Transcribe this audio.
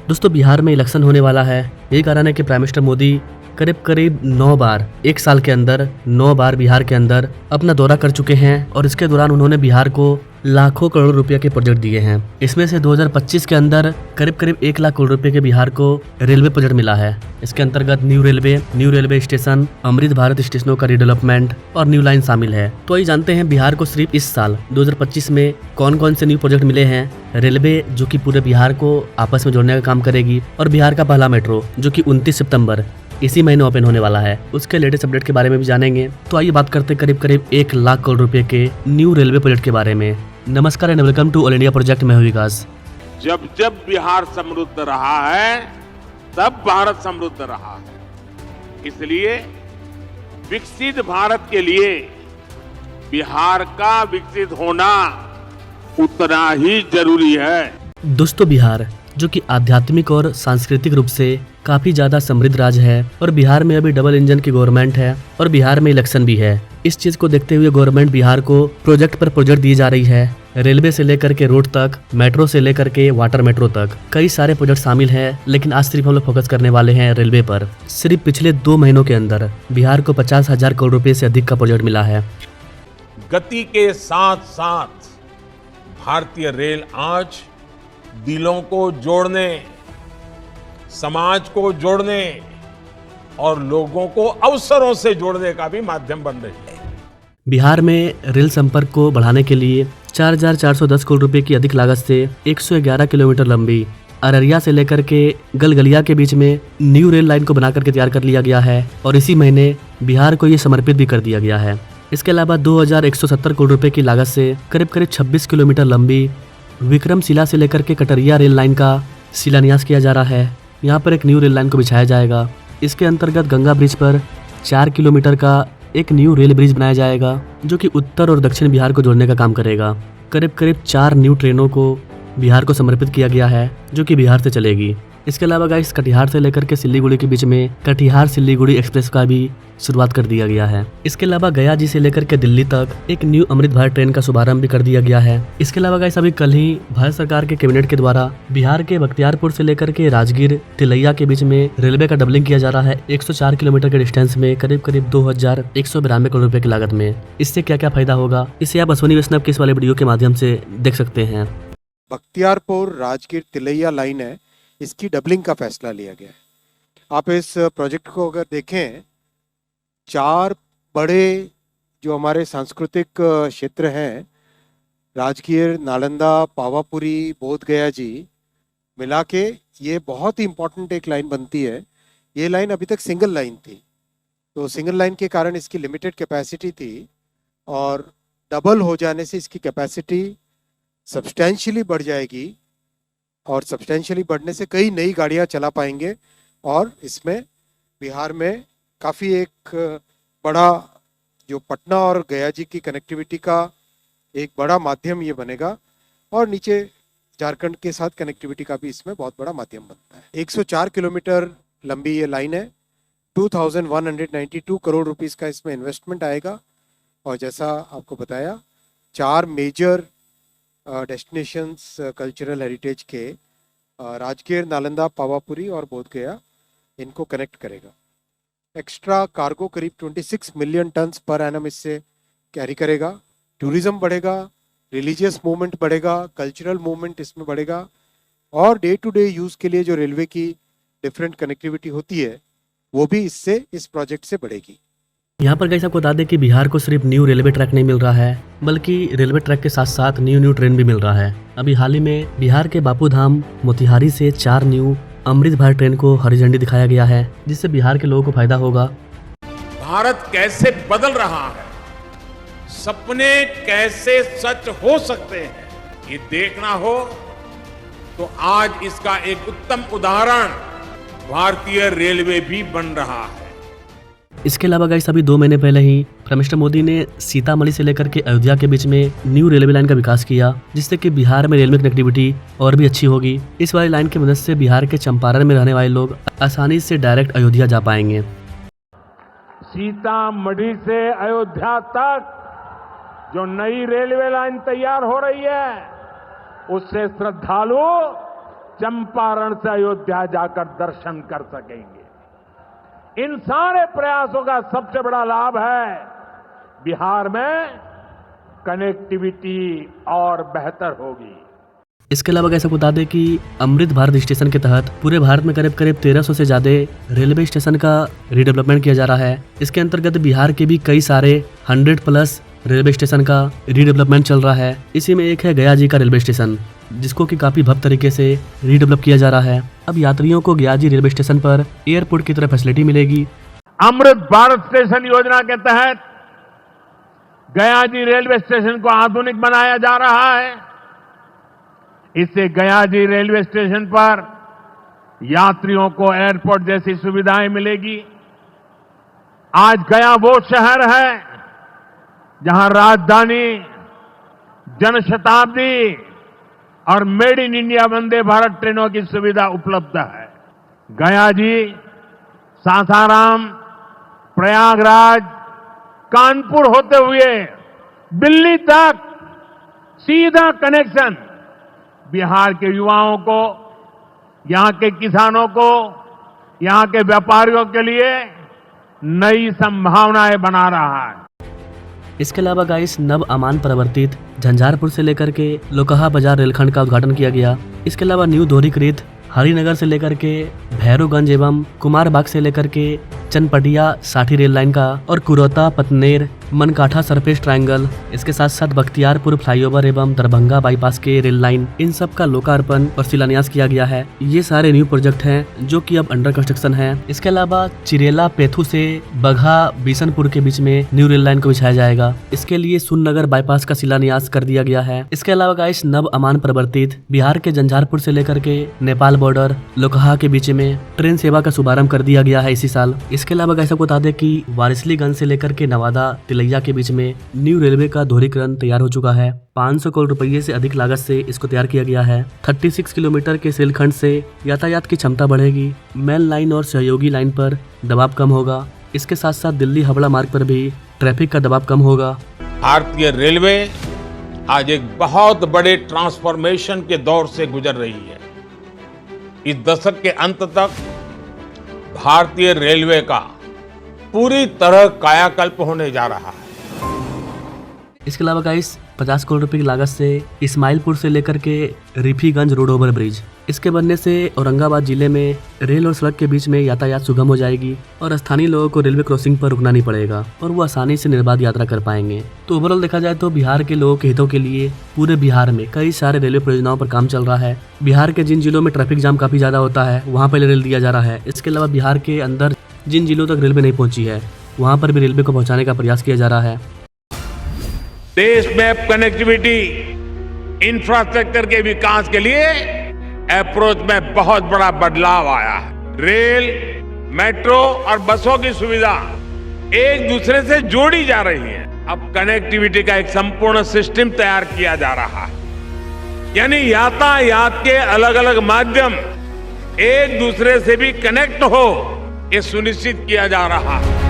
दोस्तों बिहार में इलेक्शन होने वाला है। यही कारण है कि प्राइम मिनिस्टर मोदी करीब करीब 9 बार एक साल के अंदर 9 बार बिहार के अंदर अपना दौरा कर चुके हैं और इसके दौरान उन्होंने बिहार को लाखों करोड़ रुपए के प्रोजेक्ट दिए हैं। इसमें से 2025 के अंदर करीब करीब 1 लाख करोड़ रुपए के बिहार को रेलवे प्रोजेक्ट मिला है। इसके अंतर्गत new railway station, Amrit Bharat स्टेशनों का रिडेवलपमेंट और न्यू लाइन शामिल है। तो आइए जानते हैं बिहार को सिर्फ इस साल 2025 में कौन कौन से न्यू प्रोजेक्ट मिले हैं। रेलवे जो कि पूरे बिहार को आपस में जोड़ने का काम करेगी और बिहार का पहला मेट्रो जो कि 29 सितंबर इसी महीने ओपन होने वाला है, उसके लेटेस्ट अपडेट के बारे में भी जानेंगे। तो आइए बात करते हैं करीब करीब 1 लाख करोड़ रुपए के न्यू रेलवे प्रोजेक्ट के बारे में। नमस्कार and welcome to all India project. मैं हूं विकास। जब जब बिहार समृद्ध रहा है तब भारत समृद्ध रहा है। इसलिए विकसित भारत के लिए बिहार का विकसित होना उतना ही जरूरी है। दोस्तों बिहार जो कि आध्यात्मिक और सांस्कृतिक रूप से काफी ज्यादा समृद्ध राज्य है और बिहार में अभी डबल इंजन की गवर्नमेंट है और बिहार में इलेक्शन भी है। इस चीज को देखते हुए गवर्नमेंट बिहार को प्रोजेक्ट पर प्रोजेक्ट दी जा रही है। रेलवे से लेकर के रोड तक, मेट्रो से लेकर के वाटर मेट्रो तक कई सारे प्रोजेक्ट शामिल हैं। लेकिन आज सिर्फ हम लोग फोकस करने वाले हैं रेलवे पर। सिर्फ पिछले 2 महीनों के अंदर बिहार को 50,000 करोड़ रुपए से अधिक का प्रोजेक्ट मिला है। गति के साथ साथ भारतीय रेल आज दिलों को जोड़ने, समाज को जोड़ने और लोगों को अवसरों से जोड़ने का भी माध्यम बन रही है। बिहार में रेल संपर्क को बढ़ाने के लिए 4,410 करोड़ रुपए की अधिक लागत से 111 किलोमीटर लंबी अररिया से लेकर के गलगलिया के बीच में न्यू रेल लाइन को बना करके तैयार कर लिया गया है और इसी महीने बिहार को ये समर्पित भी कर दिया गया है। इसके अलावा 2,170 करोड़ रुपए की लागत से करीब करीब 26 किलोमीटर लंबी विक्रमशिला से लेकर के कटरिया रेल लाइन का शिलान्यास किया जा रहा है। यहाँ पर एक न्यू रेल लाइन को बिछाया जाएगा। इसके अंतर्गत गंगा ब्रिज पर 4 किलोमीटर का एक न्यू रेल ब्रिज बनाया जाएगा जो कि उत्तर और दक्षिण बिहार को जोड़ने का काम करेगा। करीब करीब 4 न्यू ट्रेनों को बिहार को समर्पित किया गया है जो कि बिहार से चलेगी। इसके अलावा गाइस कटिहार से लेकर के सिल्लीगुड़ी के बीच में कटिहार सिल्लीगुड़ी एक्सप्रेस का भी शुरुआत कर दिया गया है। इसके अलावा गया जी से लेकर के दिल्ली तक एक न्यू अमृत भारत ट्रेन का शुभारंभ भी कर दिया गया है। इसके अलावा गाइस अभी कल ही भारत सरकार के कैबिनेट के द्वारा बिहार के बख्तियारपुर से लेकर के राजगीर तिलैया के बीच में रेलवे का डबलिंग किया जा रहा है। 104 किलोमीटर के डिस्टेंस में करीब करीब 2,192 करोड़ रुपए की लागत में। इससे क्या क्या फायदा होगा, इसे आप अश्विनी वैष्णव के इस वाले वीडियो के माध्यम से देख सकते हैं। बख्तियारपुर राजगीर तिलैया लाइन है, इसकी डबलिंग का फैसला लिया गया है। आप इस प्रोजेक्ट को अगर देखें, 4 बड़े जो हमारे सांस्कृतिक क्षेत्र हैं, राजगीर, नालंदा, पावापुरी, बोध गया जी मिला के ये बहुत ही इम्पोर्टेंट एक लाइन बनती है। ये लाइन अभी तक सिंगल लाइन थी, तो सिंगल लाइन के कारण इसकी लिमिटेड कैपेसिटी थी और डबल हो जाने से इसकी कैपेसिटी सब्सटेंशियली बढ़ जाएगी और सब्सटेंशियली बढ़ने से कई नई गाड़ियां चला पाएंगे और इसमें बिहार में काफ़ी एक बड़ा जो पटना और गया जी की कनेक्टिविटी का एक बड़ा माध्यम ये बनेगा और नीचे झारखंड के साथ कनेक्टिविटी का भी इसमें बहुत बड़ा माध्यम बनता है। 104 किलोमीटर लंबी ये लाइन है। 2,192 करोड़ रुपीस का इसमें इन्वेस्टमेंट आएगा और जैसा आपको बताया 4 मेजर डेस्टिनेशंस कल्चरल हेरिटेज के राजगीर, नालंदा, पावापुरी और बोध गया इनको कनेक्ट करेगा। एक्स्ट्रा कार्गो करीब 26 मिलियन टन्स पर एनम इससे कैरी करेगा। टूरिज्म बढ़ेगा, रिलीजियस मूवमेंट बढ़ेगा, कल्चरल मूवमेंट इसमें बढ़ेगा और डे टू डे यूज़ के लिए जो रेलवे की डिफरेंट कनेक्टिविटी होती है वो भी इससे इस प्रोजेक्ट से बढ़ेगी। यहाँ पर गाइस आपको बता दें कि बिहार को सिर्फ न्यू रेलवे ट्रैक नहीं मिल रहा है, बल्कि रेलवे ट्रैक के साथ साथ न्यू ट्रेन भी मिल रहा है। अभी हाल ही में बिहार के बापूधाम मोतिहारी से 4 न्यू अमृत भारत ट्रेन को हरी झंडी दिखाया गया है, जिससे बिहार के लोगों को फायदा होगा। भारत कैसे बदल रहा है, सपने कैसे सच हो सकते हैं, ये देखना हो तो आज इसका एक उत्तम उदाहरण भारतीय रेलवे भी बन रहा है। इसके अलावा गाइस अभी 2 महीने पहले ही प्राइम मिनिस्टर मोदी ने सीतामढ़ी से लेकर के अयोध्या के बीच में न्यू रेलवे लाइन का विकास किया, जिससे कि बिहार में रेलवे कनेक्टिविटी और भी अच्छी होगी। इस वाली लाइन की मदद से बिहार के चंपारण में रहने वाले लोग आसानी से डायरेक्ट अयोध्या जा पाएंगे। सीतामढ़ी से अयोध्या तक जो नई रेलवे लाइन तैयार हो रही है, उससे श्रद्धालु चंपारण से अयोध्या जाकर दर्शन कर सकेंगे। इन सारे प्रयासों का सबसे बड़ा लाभ है बिहार में कनेक्टिविटी और बेहतर होगी। इसके अलावा कैसे बता दें कि अमृत भारत स्टेशन के तहत पूरे भारत में करीब 1300 से ज्यादा रेलवे स्टेशन का रीडेवलपमेंट किया जा रहा है। इसके अंतर्गत बिहार के भी कई सारे 100+ रेलवे स्टेशन का रीडेवलपमेंट चल रहा है। इसी में एक है गया जी का रेलवे स्टेशन, जिसको कि काफी भव्य तरीके से रीडेवलप किया जा रहा है। अब यात्रियों को गया जी रेलवे स्टेशन पर एयरपोर्ट की तरह फैसिलिटी मिलेगी। अमृत भारत स्टेशन योजना के तहत गया जी रेलवे स्टेशन को आधुनिक बनाया जा रहा है। इससे गया जी रेलवे स्टेशन पर यात्रियों को एयरपोर्ट जैसी सुविधाएं मिलेगी। आज गया वो शहर है जहां राजधानी, जनशताब्दी और made in India Vande Bharat ट्रेनों की सुविधा उपलब्ध है। गया जी सासाराम, प्रयागराज, कानपुर होते हुए दिल्ली तक सीधा कनेक्शन बिहार के युवाओं को, यहां के किसानों को, यहां के व्यापारियों के लिए नई संभावनाएं बना रहा है। इसके अलावा गाइस नव अमान परिवर्तित झंझारपुर से लेकर के लोकहा बाजार रेलखंड का उद्घाटन किया गया। इसके अलावा न्यू दोहरीकृत हरिनगर से लेकर के भैरवगंज एवं कुमारबाग से लेकर के चनपटिया साठी रेल लाइन का और कुरौता पतनेर मनकाठा सरफेस ट्रायंगल, इसके साथ साथ बख्तियारपुर फ्लाईओवर एवं दरभंगा बाईपास के रेल लाइन, इन सब का लोकार्पण और शिलान्यास किया गया है। ये सारे न्यू प्रोजेक्ट हैं जो कि अब अंडर कंस्ट्रक्शन है। इसके अलावा चिरेला पेथू से बघा बिशनपुर के बीच में न्यू रेल लाइन को बिछाया जाएगा। इसके लिए सुननगर बाईपास का शिलान्यास कर दिया गया है। इसके अलावा गाइस नव अमान परिवर्तित बिहार के झंझारपुर से लेकर के नेपाल बॉर्डर लोकहा के बीच में ट्रेन सेवा का शुभारंभ कर दिया गया है इसी साल। इसके अलावा गाइस आपको बता दें कि वारिसलीगंज से लेकर के नवादा तिलैया के बीच में न्यू रेलवे का दोहरीकरण तैयार हो चुका है। 500 करोड़ रुपए से अधिक लागत से इसको तैयार किया गया है। 36 किलोमीटर के सेलखंड से यातायात की क्षमता बढ़ेगी। मेन लाइन और सहयोगी लाइन पर दबाव कम होगा। इसके साथ साथ दिल्ली हावड़ा मार्ग पर भी ट्रैफिक का दबाव कम होगा। भारतीय रेलवे आज एक बहुत बड़े ट्रांसफॉर्मेशन के दौर से गुजर रही है। इस दशक के अंत तक भारतीय रेलवे का पूरी तरह कायाकल्प होने जा रहा है। इसके अलावा गाइस 50 करोड़ रुपए की लागत से इस्माइलपुर से लेकर के रिफीगंज रोड ओवर ब्रिज, इसके बनने से औरंगाबाद जिले में रेल और सड़क के बीच में यातायात सुगम हो जाएगी और स्थानीय लोगों को रेलवे क्रॉसिंग पर रुकना नहीं पड़ेगा और वो आसानी से निर्बाध यात्रा कर पाएंगे। तो ओवरऑल देखा जाए तो बिहार के लोगों के हितों के लिए पूरे बिहार में कई सारे रेलवे परियोजनाओं पर काम चल रहा है। बिहार के जिन जिलों में ट्रैफिक जाम काफी ज्यादा होता है वहाँ पर रेल दिया जा रहा है। इसके अलावा बिहार के अंदर जिन जिलों तक रेलवे नहीं पहुंची है वहाँ पर भी रेलवे को पहुँचाने का प्रयास किया जा रहा है। देश में कनेक्टिविटी इंफ्रास्ट्रक्चर के विकास के लिए अप्रोच में बहुत बड़ा बदलाव आया है। रेल, मेट्रो और बसों की सुविधा एक दूसरे से जोड़ी जा रही है। अब कनेक्टिविटी का एक संपूर्ण सिस्टम तैयार किया जा रहा है, यानी यातायात के अलग अलग माध्यम एक दूसरे से भी कनेक्ट हो, ये सुनिश्चित किया जा रहा है।